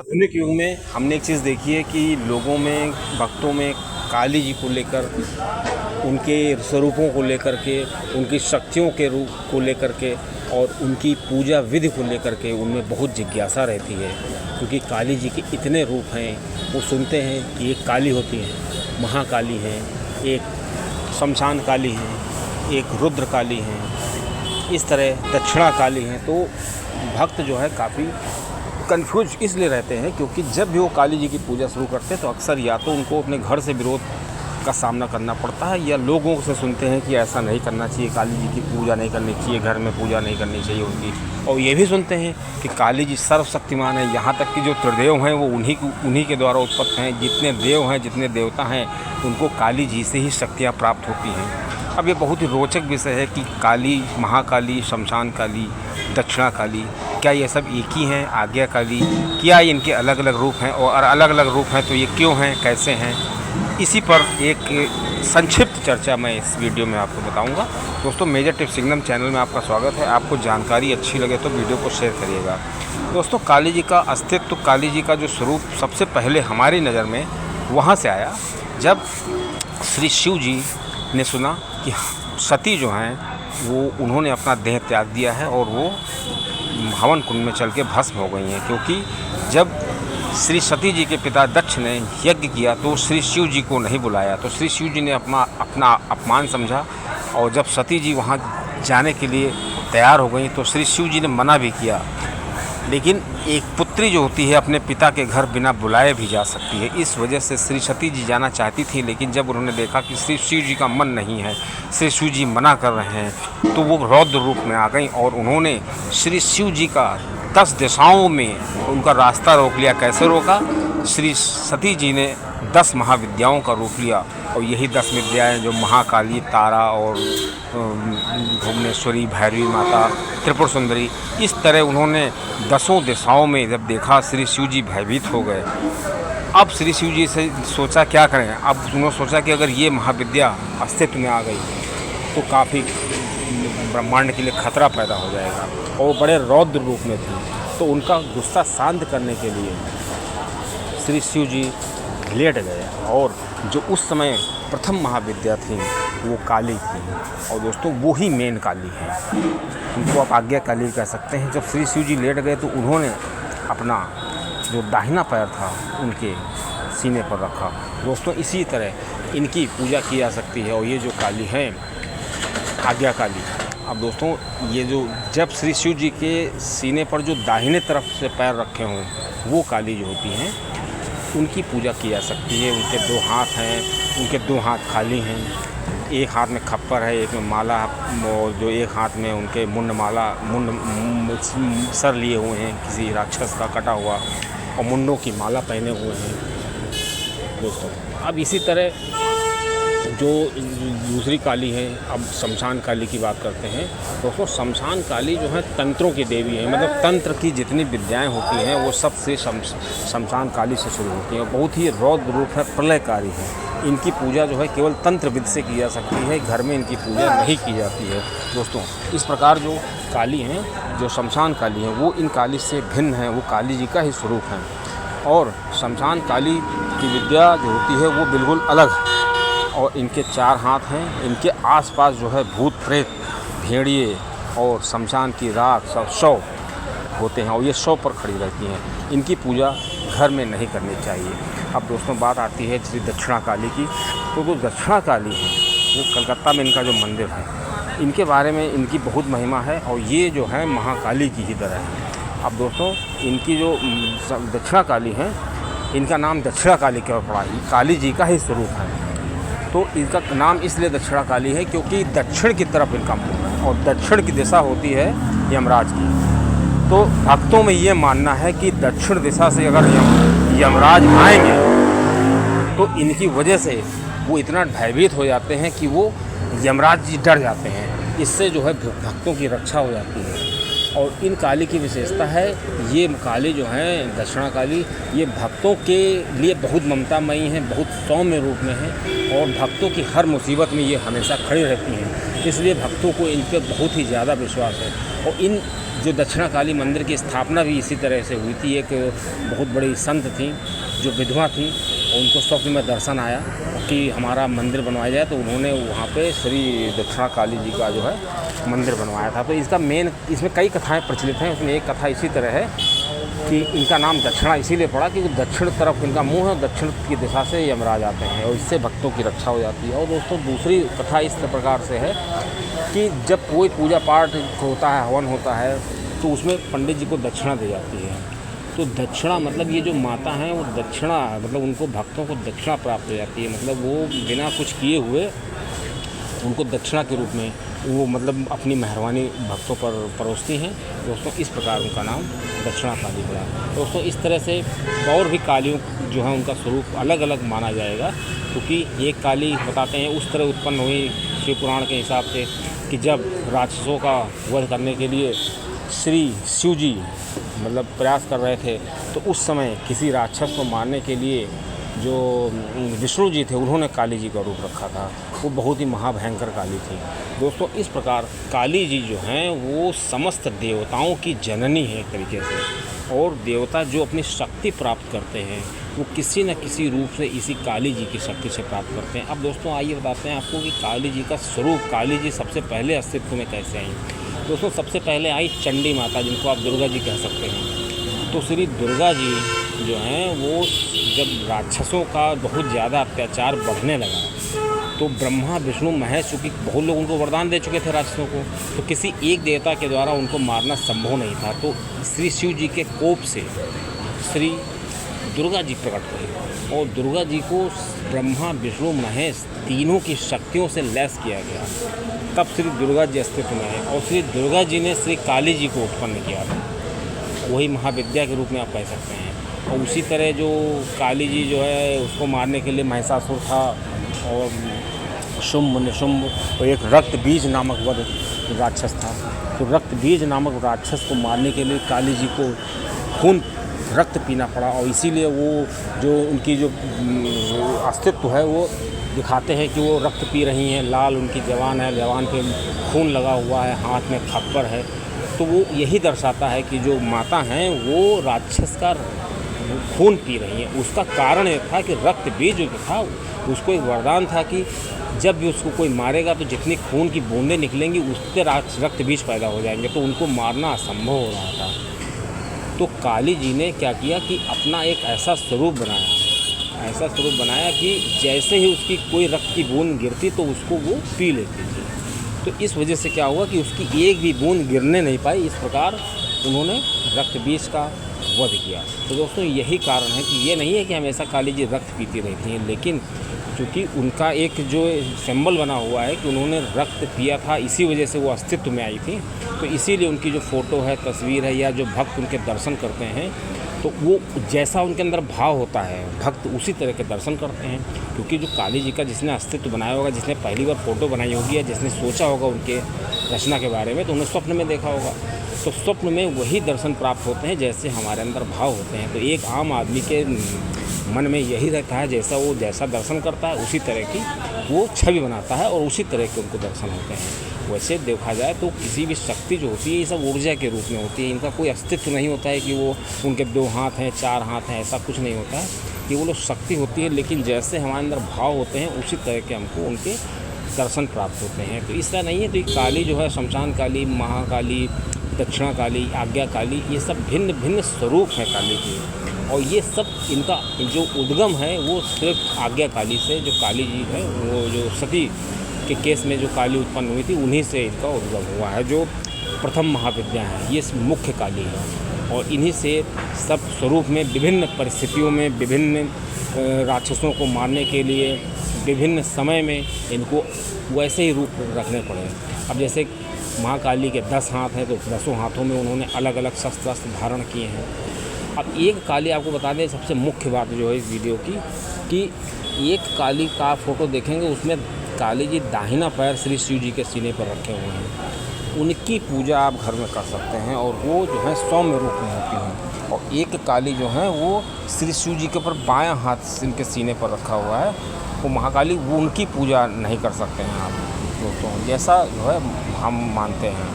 आधुनिक युग में हमने एक चीज़ देखी है कि लोगों में, भक्तों में काली जी को लेकर, उनके स्वरूपों को लेकर के, उनकी शक्तियों के रूप को लेकर के और उनकी पूजा विधि को लेकर के उनमें बहुत जिज्ञासा रहती है। क्योंकि काली जी के इतने रूप हैं, वो सुनते हैं कि एक काली होती है, महाकाली हैं, एक शमशान काली हैं, एक रुद्र काली हैं, इस तरह दक्षिणा काली हैं। तो भक्त जो है काफ़ी कन्फ्यूज इसलिए रहते हैं क्योंकि जब भी वो काली जी की पूजा शुरू करते हैं तो अक्सर या तो उनको अपने घर से विरोध का सामना करना पड़ता है या लोगों से सुनते हैं कि ऐसा नहीं करना चाहिए, काली जी की पूजा नहीं करनी चाहिए, घर में पूजा नहीं करनी चाहिए उनकी। और ये भी सुनते हैं कि काली जी सर्वशक्तिमान है, यहाँ तक कि जो त्रिदेव हैं वो उन्हीं के द्वारा उत्पन्न हैं। जितने देव हैं, जितने देवता हैं, उनको काली जी से ही शक्तियाँ प्राप्त होती हैं। अब ये बहुत ही रोचक विषय है कि काली, महाकाली, शमशान काली, दक्षिणा काली, क्या ये सब एक ही हैं? आज्ञा काली, क्या इनके अलग अलग रूप हैं? और अलग अलग रूप हैं तो ये क्यों हैं, कैसे हैं? इसी पर एक संक्षिप्त चर्चा मैं इस वीडियो में आपको बताऊंगा। दोस्तों, मेजर टिप्स सिंघम चैनल में आपका स्वागत है। आपको जानकारी अच्छी लगे तो वीडियो को शेयर करिएगा। दोस्तों, काली जी का अस्तित्व, काली जी का जो स्वरूप सबसे पहले हमारी नज़र में वहाँ से आया जब श्री शिव जी ने सुना कि सती जो हैं वो उन्होंने अपना देह त्याग दिया है और वो हवन कुंड में चल के भस्म हो गई हैं। क्योंकि जब श्री सती जी के पिता दक्ष ने यज्ञ किया तो श्री शिव जी को नहीं बुलाया, तो श्री शिव जी ने अपना अपमान समझा और जब सती जी वहाँ जाने के लिए तैयार हो गई तो श्री शिव जी ने मना भी किया। लेकिन एक पुत्री जो होती है अपने पिता के घर बिना बुलाए भी जा सकती है। इस वजह से श्री सती जी जाना चाहती थी, लेकिन जब उन्होंने देखा कि श्री शिव जी का मन नहीं है, श्री शिव जी मना कर रहे हैं, तो वो रौद्र रूप में आ गई और उन्होंने श्री शिव जी का 10 दिशाओं में उनका रास्ता रोक लिया। कैसे रोका? श्री सती जी ने 10 महाविद्याओं का रूप लिया और यही 10 विद्याएँ जो महाकाली, तारा और भुवनेश्वरी, भैरवी माता, त्रिपुर सुंदरी, इस तरह उन्होंने 10 दिशाओं में जब देखा, श्री शिव जी भयभीत हो गए। अब श्री शिव जी से सोचा क्या करें। अब उन्होंने सोचा कि अगर ये महाविद्या अस्तित्व में आ गई तो काफ़ी ब्रह्मांड के लिए खतरा पैदा हो जाएगा और वो बड़े रौद्र रूप में थी। तो उनका गुस्सा शांत करने के लिए श्री शिव जी लेट गए और जो उस समय प्रथम महाविद्या थी वो काली थी। और दोस्तों, वो ही मेन काली है, उनको आप आज्ञा काली कह सकते हैं। जब श्री शिव जी लेट गए तो उन्होंने अपना जो दाहिना पैर था उनके सीने पर रखा। दोस्तों, इसी तरह इनकी पूजा की जा सकती है और ये जो काली है आज्ञा काली। अब दोस्तों, ये जो जब श्री शिव जी के सीने पर जो दाहिने तरफ से पैर रखे हों वो काली जो होती हैं उनकी पूजा की जा सकती है। उनके 2 हाथ हैं, उनके 2 हाथ खाली हैं, एक हाथ में खप्पर है, एक में माला, और जो एक हाथ में उनके मुंड सर लिए हुए हैं किसी राक्षस का कटा हुआ और मुंडों की माला पहने हुए हैं। दोस्तों, अब इसी तरह जो दूसरी काली है, अब शमशान काली की बात करते हैं। दोस्तों, शमशान काली जो है तंत्रों की देवी है, मतलब तंत्र की जितनी विद्याएं होती हैं वो सब से शमशान काली से शुरू होती हैं। बहुत ही रौद्र रूप है, प्रलयकारी है। इनकी पूजा जो है केवल तंत्र विधि से की जा सकती है, घर में इनकी पूजा नहीं की जाती है। दोस्तों, इस प्रकार जो काली हैं, जो शमशान काली हैं, वो इन काली से भिन्न है, वो काली जी का ही स्वरूप है। और शमशान काली की विद्या जो होती है वो बिल्कुल अलग है और इनके 4 हाथ हैं। इनके आसपास जो है भूत प्रेत, भेड़िए और शमशान की राख, सब शव होते हैं और ये शव पर खड़ी रहती हैं। इनकी पूजा घर में नहीं करनी चाहिए। अब दोस्तों, बात आती है श्री दक्षिणा काली की। तो जो दक्षिणा काली है वो कलकत्ता में इनका जो मंदिर है, इनके बारे में इनकी बहुत महिमा है और ये जो है महाकाली की ही तरह है। अब दोस्तों, इनकी जो दक्षिणा काली है, इनका नाम दक्षिणा काली क्यों पड़ा? ये काली जी का ही स्वरूप है। तो इनका नाम इसलिए दक्षिणा काली है क्योंकि दक्षिण की तरफ इनका मुँह है और दक्षिण की दिशा होती है यमराज की। तो भक्तों में ये मानना है कि दक्षिण दिशा से अगर यमराज आएंगे तो इनकी वजह से वो इतना भयभीत हो जाते हैं कि वो यमराज जी डर जाते हैं। इससे जो है भक्तों की रक्षा हो जाती है। और इन काली की विशेषता है, ये काली जो हैं दक्षिणा काली, ये भक्तों के लिए बहुत ममतामयी हैं, बहुत सौम्य रूप में हैं और भक्तों की हर मुसीबत में ये हमेशा खड़ी रहती हैं। इसलिए भक्तों को इन पर बहुत ही ज़्यादा विश्वास है। और इन जो दक्षिणा काली मंदिर की स्थापना भी इसी तरह से हुई थी। एक बहुत बड़ी संत थी जो विधवा थी, और उनको स्वप्न में दर्शन आया कि हमारा मंदिर बनवाया जाए, तो उन्होंने वहाँ पे श्री दक्षिणा काली जी का जो है मंदिर बनवाया था। तो इसका इसमें कई कथाएं प्रचलित हैं। उसमें एक कथा इसी तरह है कि इनका नाम दक्षिणा इसीलिए पड़ा कि दक्षिण तरफ इनका मुँह है, दक्षिण की दिशा से यमराज आते हैं और इससे भक्तों की रक्षा हो जाती है। और दोस्तों दूसरी कथा इस प्रकार से है कि जब कोई पूजा पाठ होता है, हवन होता है, तो उसमें पंडित जी को दक्षिणा दी जाती है। तो दक्षिणा मतलब ये जो माता हैं वो दक्षिणा मतलब उनको भक्तों को दक्षिणा प्राप्त हो जाती है। मतलब वो बिना कुछ किए हुए उनको दक्षिणा के रूप में वो मतलब अपनी मेहरबानी भक्तों पर परोसती हैं। दोस्तों इस प्रकार उनका नाम दक्षिणा काली पड़ा। दोस्तों इस तरह से और भी कालियों जो है उनका स्वरूप अलग अलग माना जाएगा, क्योंकि एक काली बताते हैं उस तरह उत्पन्न हुई शिव पुराण के हिसाब से कि जब राक्षसों का वध करने के लिए श्री शिव जी मतलब प्रयास कर रहे थे, तो उस समय किसी राक्षस को मारने के लिए जो विष्णु जी थे उन्होंने काली जी का रूप रखा था। वो बहुत ही महाभयंकर काली थी। दोस्तों इस प्रकार काली जी जो हैं वो समस्त देवताओं की जननी है एक तरीके से, और देवता जो अपनी शक्ति प्राप्त करते हैं वो किसी न किसी रूप से इसी काली जी की शक्ति से प्राप्त करते हैं। अब दोस्तों आइए बताते हैं आपको कि काली जी का स्वरूप, काली जी सबसे पहले अस्तित्व में कैसे आई। दोस्तों सबसे पहले आई चंडी माता, जिनको आप दुर्गा जी कह सकते हैं। तो श्री दुर्गा जी जो हैं वो जब राक्षसों का बहुत ज़्यादा अत्याचार बढ़ने लगा, तो ब्रह्मा विष्णु महेश, चूँकि बहुत लोग उनको वरदान दे चुके थे राक्षसों को, तो किसी एक देवता के द्वारा उनको मारना संभव नहीं था। तो श्री शिव जी के कोप से श्री दुर्गा जी प्रकट हुए, और दुर्गा जी को ब्रह्मा विष्णु महेश तीनों की शक्तियों से लैस किया गया। तब श्री दुर्गा जी अस्तित्व में आए, और श्री दुर्गा जी ने श्री काली जी को उत्पन्न किया था। वही महाविद्या के रूप में आप कह सकते हैं। और उसी तरह जो काली जी जो है उसको मारने के लिए महिषासुर था, और शुंभ निशुंभ, और एक रक्त बीज नामक वध राक्षस था। तो रक्त बीज नामक राक्षस को मारने के लिए काली जी को खून रक्त पीना पड़ा, और इसीलिए वो जो उनकी जो अस्तित्व है वो दिखाते हैं कि वो रक्त पी रही हैं। लाल उनकी जवान है, जवान पे खून लगा हुआ है, हाथ में खप्पर है। तो वो यही दर्शाता है कि जो माता हैं वो राक्षस का खून पी रही हैं। उसका कारण ये था कि रक्त बीज जो था उसको एक वरदान था कि जब भी उसको कोई मारेगा तो जितनी खून की बूंदें निकलेंगी उससे रक्त बीज पैदा हो जाएंगे, तो उनको मारना असंभव हो रहा था। तो काली जी ने क्या किया कि अपना एक ऐसा स्वरूप बनाया कि जैसे ही उसकी कोई रक्त की बूंद गिरती तो उसको वो पी लेती थी। तो इस वजह से क्या हुआ कि उसकी एक भी बूंद गिरने नहीं पाई। इस प्रकार उन्होंने रक्त बीज का वध किया। तो दोस्तों यही कारण है कि ये नहीं है कि हमेशा काली जी रक्त पीती रहती हैं, लेकिन क्योंकि उनका एक जो सिंबल बना हुआ है कि उन्होंने रक्त पिया था, इसी वजह से वो अस्तित्व में आई थी। तो इसीलिए उनकी जो फ़ोटो है, तस्वीर है, या जो भक्त उनके दर्शन करते हैं तो वो जैसा उनके अंदर भाव होता है भक्त उसी तरह के दर्शन करते हैं। क्योंकि जो काली जी का जिसने अस्तित्व बनाया होगा, जिसने पहली बार फ़ोटो बनाई होगी या जिसने सोचा होगा उनके रचना के बारे में, तो उन्हें स्वप्न में देखा होगा। तो स्वप्न में वही दर्शन प्राप्त होते हैं जैसे हमारे अंदर भाव होते हैं। तो एक आम आदमी के मन में यही रहता है, जैसा दर्शन करता है उसी तरह की वो छवि बनाता है और उसी तरह के उनको दर्शन होते हैं। वैसे देखा जाए तो किसी भी शक्ति जो होती है ये सब ऊर्जा के रूप में होती है। इनका कोई अस्तित्व नहीं होता है कि वो उनके 2 हाथ हैं, 4 हाथ हैं, ऐसा कुछ नहीं होता है। कि वो लोग शक्ति होती है, लेकिन जैसे हमारे अंदर भाव होते हैं उसी तरह के हमको उनके दर्शन प्राप्त होते हैं। तो इस तरह नहीं है। तो ये काली जो है, शमशान काली, महाकाली, दक्षिणा काली, आज्ञा काली, ये सब भिन्न भिन्न स्वरूप हैं काली के। और ये सब इनका जो उद्गम है वो सिर्फ आज्ञा काली से, जो काली जी है वो जो सती के केस में जो काली उत्पन्न हुई थी उन्हीं से इनका उद्गम हुआ है। जो प्रथम महाविद्या है ये मुख्य काली है, और इन्हीं से सब स्वरूप में विभिन्न परिस्थितियों में विभिन्न राक्षसों को मारने के लिए विभिन्न समय में इनको वैसे ही रूप रखने पड़े। अब जैसे महाकाली के 10 हाथ हैं तो 10 हाथों में उन्होंने अलग अलग शस्त्र धारण किए हैं। अब एक काली आपको बता दें, सबसे मुख्य बात जो है इस वीडियो की, कि एक काली का फ़ोटो देखेंगे उसमें काली जी दाहिना पैर श्री शिव जी के सीने पर रखे हुए हैं। उनकी पूजा आप घर में कर सकते हैं, और वो जो है सौम्य रूप में होती हैं। और एक काली जो है वो श्री शिव जी के ऊपर बायां हाथ इनके सीने पर रखा हुआ है। वो महाकाली, वो उनकी पूजा नहीं कर सकते हैं आप दोस्तों, जैसा जो है हम मानते हैं।